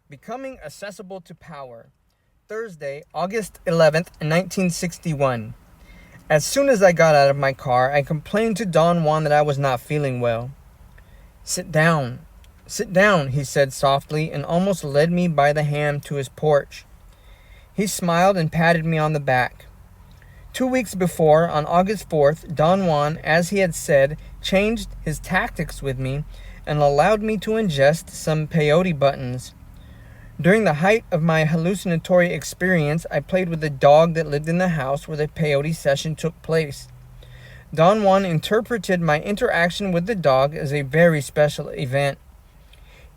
Becoming accessible to power. Thursday, August 11th, 1961. As soon as I got out of my car, I complained to Don Juan that I was not feeling well. Sit down, he said softly, and almost led me by the hand to his porch. He smiled and patted me on the back. 2 weeks before, on August 4th, Don Juan, as he had said, changed his tactics with me and allowed me to ingest some peyote buttons. During the height of my hallucinatory experience, I played with the dog that lived in the house where the peyote session took place. Don Juan interpreted my interaction with the dog as a very special event.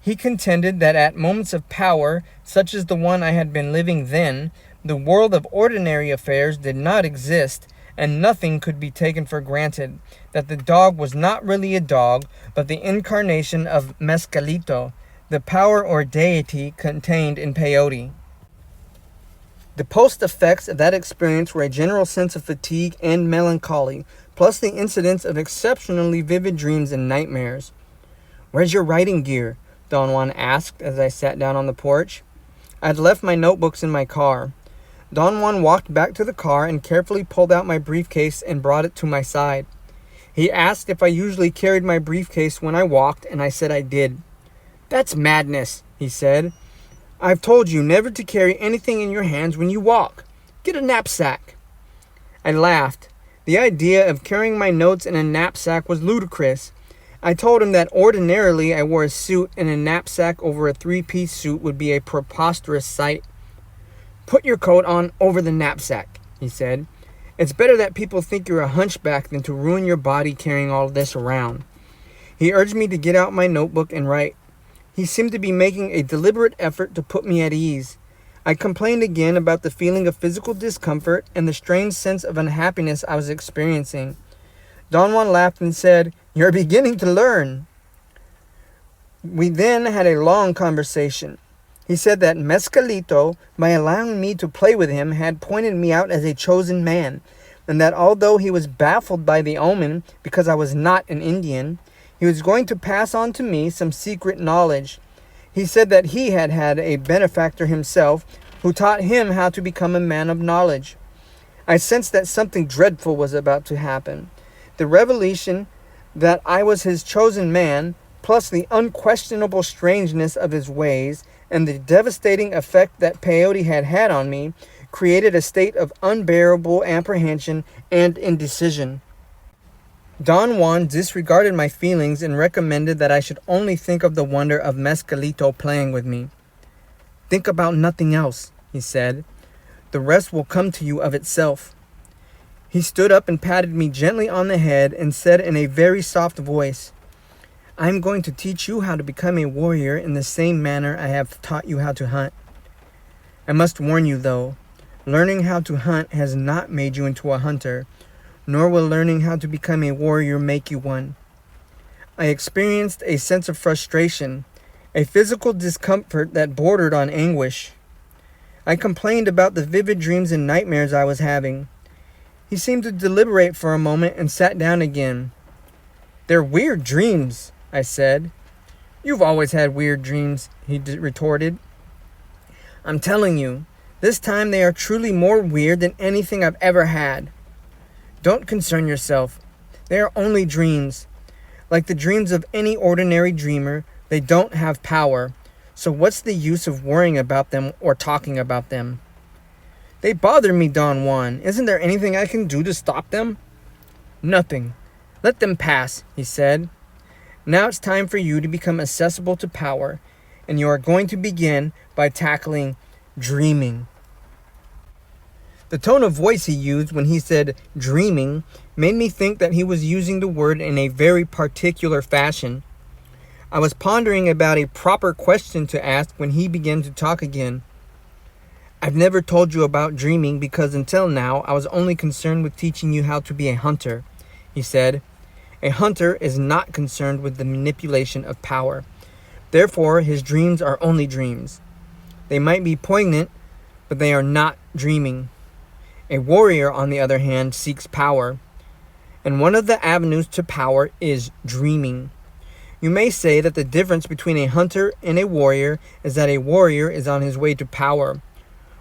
He contended that at moments of power, such as the one I had been living then, the world of ordinary affairs did not exist, and nothing could be taken for granted, that the dog was not really a dog, but the incarnation of Mescalito, the power or deity contained in peyote. The post-effects of that experience were a general sense of fatigue and melancholy, plus the incidence of exceptionally vivid dreams and nightmares. "Where's your writing gear?" Don Juan asked as I sat down on the porch. I had left my notebooks in my car. Don Juan walked back to the car and carefully pulled out my briefcase and brought it to my side. He asked if I usually carried my briefcase when I walked, and I said I did. "That's madness," he said. "I've told you never to carry anything in your hands when you walk. Get a knapsack." I laughed. The idea of carrying my notes in a knapsack was ludicrous. I told him that ordinarily I wore a suit, and a knapsack over a three-piece suit would be a preposterous sight. "Put your coat on over the knapsack," he said. "It's better that people think you're a hunchback than to ruin your body carrying all this around." He urged me to get out my notebook and write. He seemed to be making a deliberate effort to put me at ease. I complained again about the feeling of physical discomfort and the strange sense of unhappiness I was experiencing. Don Juan laughed and said, "You're beginning to learn." We then had a long conversation. He said that Mescalito, by allowing me to play with him, had pointed me out as a chosen man, and that although he was baffled by the omen because I was not an Indian, he was going to pass on to me some secret knowledge. He said that he had had a benefactor himself who taught him how to become a man of knowledge. I sensed that something dreadful was about to happen. The revelation that I was his chosen man, plus the unquestionable strangeness of his ways, and the devastating effect that peyote had had on me, created a state of unbearable apprehension and indecision. Don Juan disregarded my feelings and recommended that I should only think of the wonder of Mescalito playing with me. "Think about nothing else," he said. "The rest will come to you of itself." He stood up and patted me gently on the head and said in a very soft voice, "I am going to teach you how to become a warrior in the same manner I have taught you how to hunt. I must warn you, though, learning how to hunt has not made you into a hunter, nor will learning how to become a warrior make you one." I experienced a sense of frustration, a physical discomfort that bordered on anguish. I complained about the vivid dreams and nightmares I was having. He seemed to deliberate for a moment and sat down again. "They're weird dreams," I said. "You've always had weird dreams," he retorted. "I'm telling you, this time they are truly more weird than anything I've ever had." "Don't concern yourself. They are only dreams. Like the dreams of any ordinary dreamer, they don't have power. So what's the use of worrying about them or talking about them?" "They bother me, Don Juan. Isn't there anything I can do to stop them?" "Nothing. Let them pass," he said. "Now it's time for you to become accessible to power, and you are going to begin by tackling dreaming." The tone of voice he used when he said dreaming made me think that he was using the word in a very particular fashion. I was pondering about a proper question to ask when he began to talk again. "I've never told you about dreaming because until now I was only concerned with teaching you how to be a hunter," he said. "A hunter is not concerned with the manipulation of power. Therefore, his dreams are only dreams. They might be poignant, but they are not dreaming. A warrior, on the other hand, seeks power. And one of the avenues to power is dreaming. You may say that the difference between a hunter and a warrior is that a warrior is on his way to power,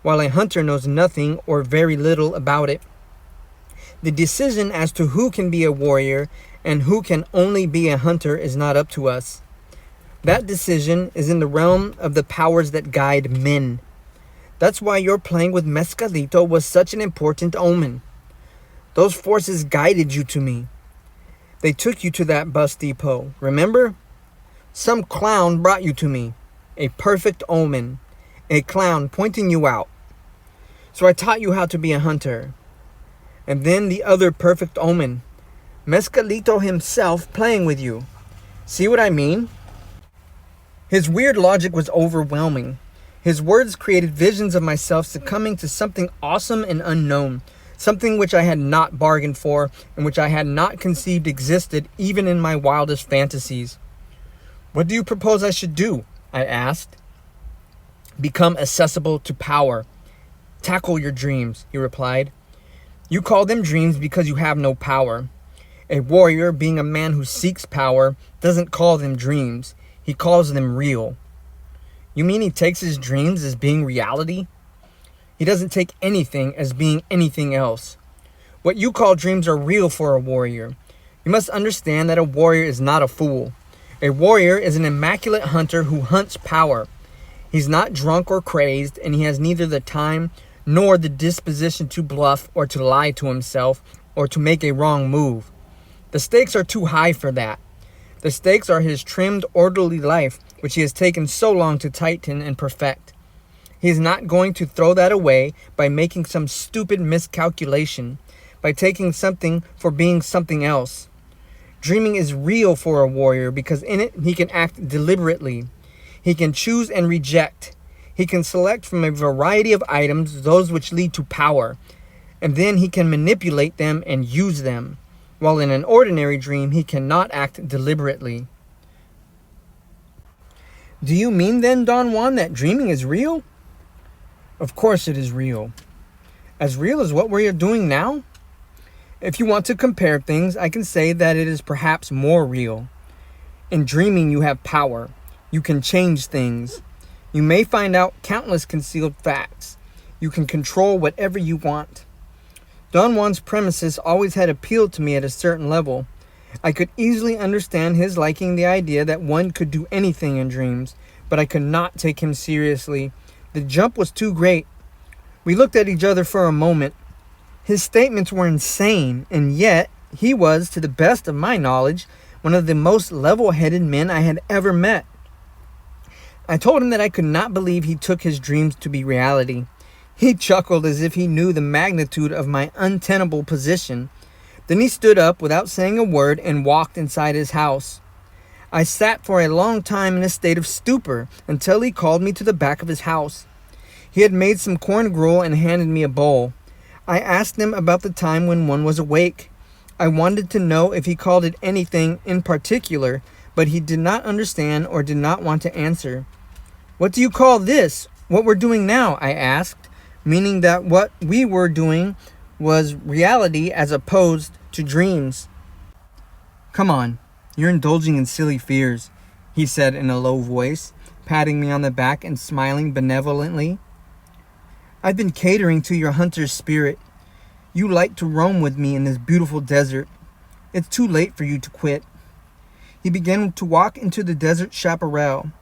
while a hunter knows nothing or very little about it. The decision as to who can be a warrior and who can only be a hunter is not up to us. That decision is in the realm of the powers that guide men. That's why your playing with Mescalito was such an important omen. Those forces guided you to me. They took you to that bus depot, remember? Some clown brought you to me. A perfect omen. A clown pointing you out. So I taught you how to be a hunter. And then the other perfect omen. Mescalito himself playing with you. See what I mean? His weird logic was overwhelming. His words created visions of myself succumbing to something awesome and unknown. Something which I had not bargained for and which I had not conceived existed even in my wildest fantasies. What do you propose I should do? I asked. Become accessible to power. Tackle your dreams, he replied. You call them dreams because you have no power. A warrior, being a man who seeks power, doesn't call them dreams. He calls them real. You mean he takes his dreams as being reality? He doesn't take anything as being anything else. What you call dreams are real for a warrior. You must understand that a warrior is not a fool. A warrior is an immaculate hunter who hunts power. He's not drunk or crazed, and he has neither the time nor the disposition to bluff or to lie to himself or to make a wrong move. The stakes are too high for that. The stakes are his trimmed, orderly life, which he has taken so long to tighten and perfect. He is not going to throw that away by making some stupid miscalculation, by taking something for being something else. Dreaming is real for a warrior because in it he can act deliberately. He can choose and reject. He can select from a variety of items those which lead to power, and then he can manipulate them and use them, while in an ordinary dream he cannot act deliberately. Do you mean then, Don Juan, that dreaming is real? Of course it is real. As real as what we are doing now? If you want to compare things, I can say that it is perhaps more real. In dreaming you have power. You can change things. You may find out countless concealed facts. You can control whatever you want. Don Juan's premises always had appealed to me at a certain level. I could easily understand his liking the idea that one could do anything in dreams, but I could not take him seriously. The jump was too great. We looked at each other for a moment. His statements were insane, and yet he was, to the best of my knowledge, one of the most level-headed men I had ever met. I told him that I could not believe he took his dreams to be reality. He chuckled as if he knew the magnitude of my untenable position. Then he stood up without saying a word and walked inside his house. I sat for a long time in a state of stupor until he called me to the back of his house. He had made some corn gruel and handed me a bowl. I asked him about the time when one was awake. I wanted to know if he called it anything in particular, but he did not understand or did not want to answer. What do you call this? What we're doing now? I asked, meaning that what we were doing was reality as opposed to dreams. Come on, you're indulging in silly fears, he said in a low voice, patting me on the back and smiling benevolently. I've been catering to your hunter's spirit. You like to roam with me in this beautiful desert. It's too late for you to quit. He began to walk into the desert chaparral.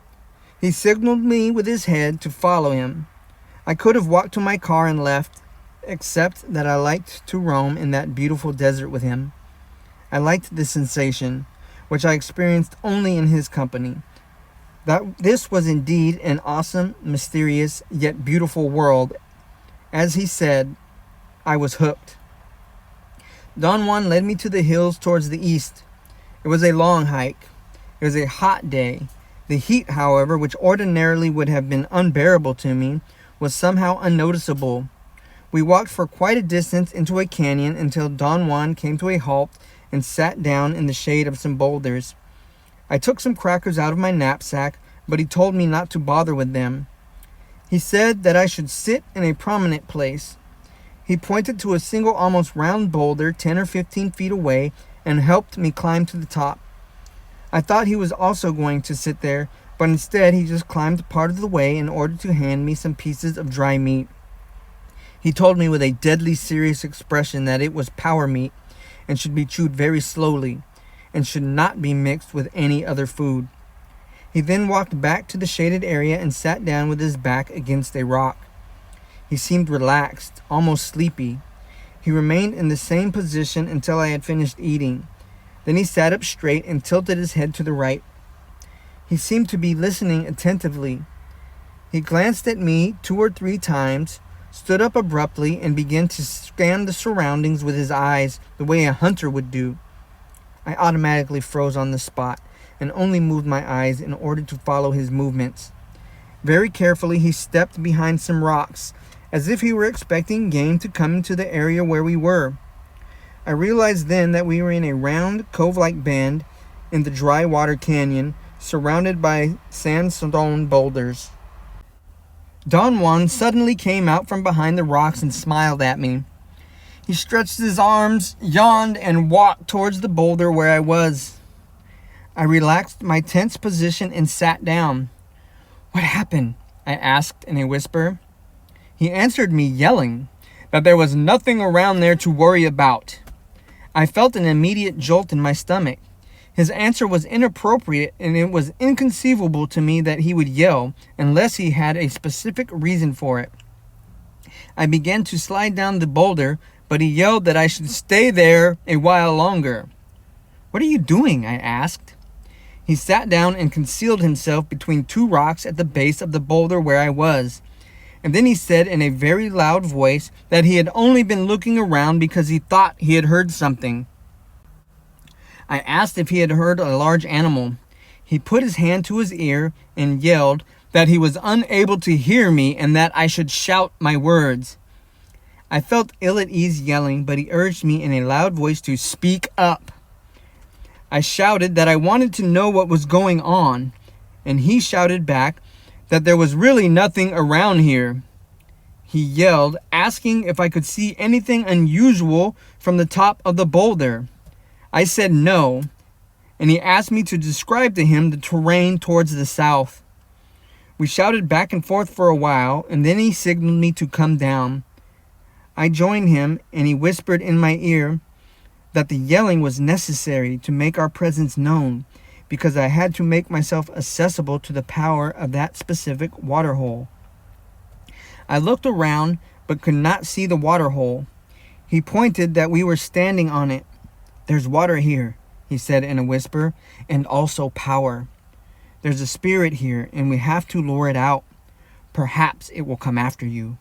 He signaled me with his head to follow him. I could have walked to my car and left, except that I liked to roam in that beautiful desert with him. I liked the sensation, which I experienced only in his company. That this was indeed an awesome, mysterious, yet beautiful world. As he said, I was hooked. Don Juan led me to the hills towards the east. It was a long hike. It was a hot day. The heat, however, which ordinarily would have been unbearable to me, was somehow unnoticeable. We walked for quite a distance into a canyon until Don Juan came to a halt and sat down in the shade of some boulders. I took some crackers out of my knapsack, but he told me not to bother with them. He said that I should sit in a prominent place. He pointed to a single almost round boulder 10 or 15 feet away and helped me climb to the top. I thought he was also going to sit there, but instead he just climbed part of the way in order to hand me some pieces of dry meat. He told me with a deadly serious expression that it was power meat and should be chewed very slowly and should not be mixed with any other food. He then walked back to the shaded area and sat down with his back against a rock. He seemed relaxed, almost sleepy. He remained in the same position until I had finished eating. Then he sat up straight and tilted his head to the right. He seemed to be listening attentively. He glanced at me 2 or 3 times, stood up abruptly, and began to scan the surroundings with his eyes the way a hunter would do. I automatically froze on the spot and only moved my eyes in order to follow his movements. Very carefully he stepped behind some rocks, as if he were expecting game to come into the area where we were. I realized then that we were in a round, cove-like bend in the dry water canyon, surrounded by sandstone boulders. Don Juan suddenly came out from behind the rocks and smiled at me. He stretched his arms, yawned, and walked towards the boulder where I was. I relaxed my tense position and sat down. "What happened?" I asked in a whisper. He answered me yelling that there was nothing around there to worry about. I felt an immediate jolt in my stomach. His answer was inappropriate, and it was inconceivable to me that he would yell unless he had a specific reason for it. I began to slide down the boulder, but he yelled that I should stay there a while longer. "What are you doing?" I asked. He sat down and concealed himself between 2 rocks at the base of the boulder where I was. And then he said in a very loud voice that he had only been looking around because he thought he had heard something. I asked if he had heard a large animal. He put his hand to his ear and yelled that he was unable to hear me and that I should shout my words. I felt ill at ease yelling, but he urged me in a loud voice to speak up. I shouted that I wanted to know what was going on, and he shouted back that there was really nothing around here. He yelled, asking if I could see anything unusual from the top of the boulder. I said no, and he asked me to describe to him the terrain towards the south. We shouted back and forth for a while, and then he signaled me to come down. I joined him, and he whispered in my ear that the yelling was necessary to make our presence known, because I had to make myself accessible to the power of that specific waterhole. I looked around, but could not see the waterhole. He pointed that we were standing on it. "There's water here," he said in a whisper, "and also power. There's a spirit here, and we have to lure it out. Perhaps it will come after you."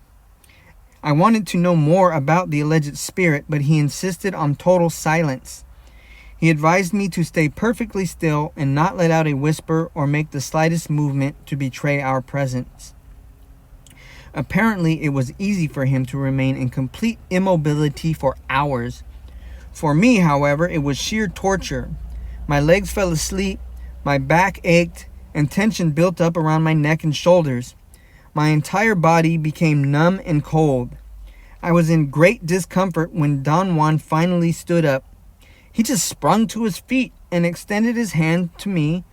I wanted to know more about the alleged spirit, but he insisted on total silence. He advised me to stay perfectly still and not let out a whisper or make the slightest movement to betray our presence. Apparently, it was easy for him to remain in complete immobility for hours. For me, however, it was sheer torture. My legs fell asleep, my back ached, and tension built up around my neck and shoulders. My entire body became numb and cold. I was in great discomfort when Don Juan finally stood up. He just sprung to his feet and extended his hand to me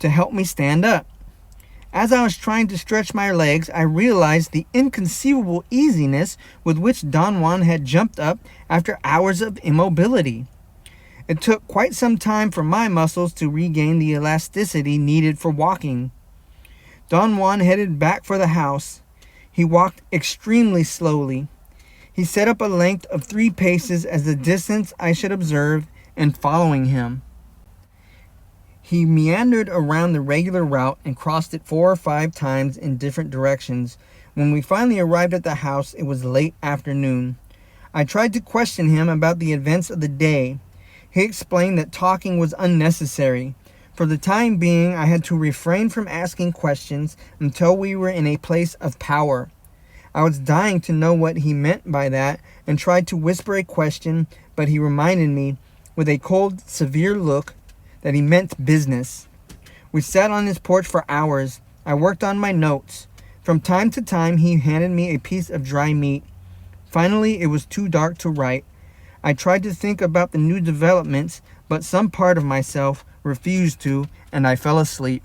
to help me stand up. As I was trying to stretch my legs, I realized the inconceivable easiness with which Don Juan had jumped up after hours of immobility. It took quite some time for my muscles to regain the elasticity needed for walking. Don Juan headed back for the house. He walked extremely slowly. He set up a length of 3 paces as the distance I should observe and following him. He meandered around the regular route and crossed it 4 or 5 times in different directions. When we finally arrived at the house, it was late afternoon. I tried to question him about the events of the day. He explained that talking was unnecessary. For the time being, I had to refrain from asking questions until we were in a place of power. I was dying to know what he meant by that and tried to whisper a question, but he reminded me, with a cold, severe look, that he meant business. We sat on his porch for hours. I worked on my notes. From time to time, he handed me a piece of dry meat. Finally, it was too dark to write. I tried to think about the new developments, but some part of myself refused to, and I fell asleep.